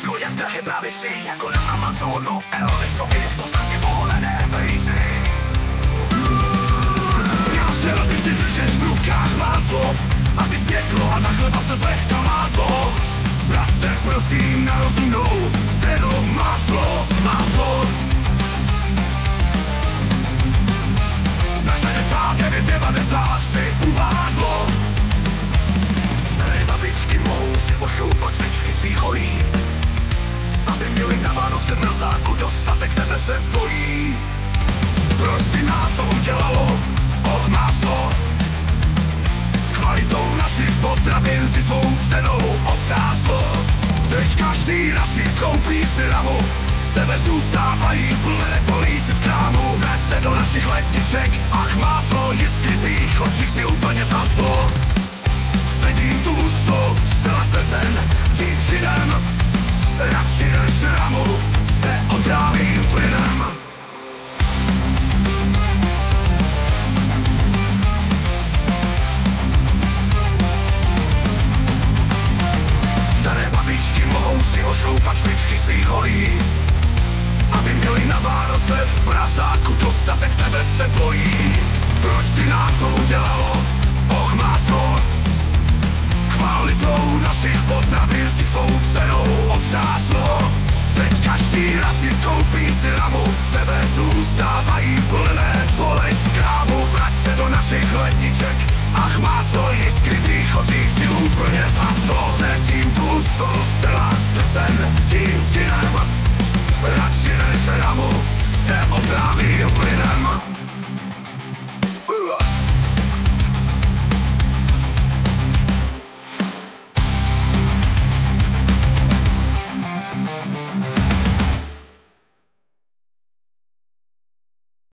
Maso jak drahé právě si, jako na Amazonu. Elony sobě, poznatně poholené blízy. Já chtěl bych si držet v rukách máslo, aby světlo a na chleba se zlehka mázlo. Vrať se prosím na rozumnou cenu. Máslo, máslo. Na 69, 90 si uvázlo. Staré babičky mohou si ošoupat svěčky svých holí, aby měli na Vánoce v mrazáku dostatek, tebe se bojí. Proč si na to udělalo? Och, máslo. Kvalitou našich potravin si svou cenou otřáslo. Teď každý radši koupí si ramu, tebe zůstávají plné políci v krámu. Vrať se do našich ledniček, ach, máslo, jiskry v mých očích si úplně zhaslo. Sedím tu husto, zcela ztrcen tím činem, radši než ramu se otrávím plynem. Staré babičky mohou si ošoupat špičky svých holí, aby měli na Vánoce v mrazáku dostatek, tebe se bojí. Proč si nám to udělalo? Och, máslo. Kvalitou našich potravin si svou cenou otřáslo. Teď každý radši koupí si ramu, tebe zůstávají plné polej z krámu. Vrať se do našich ledniček, ach, máslo, jiskry v mých očích si úplně zhaslo. Sedím tu stolu zcela ztrcen tím činem, radši než ramu se otrávím plynem.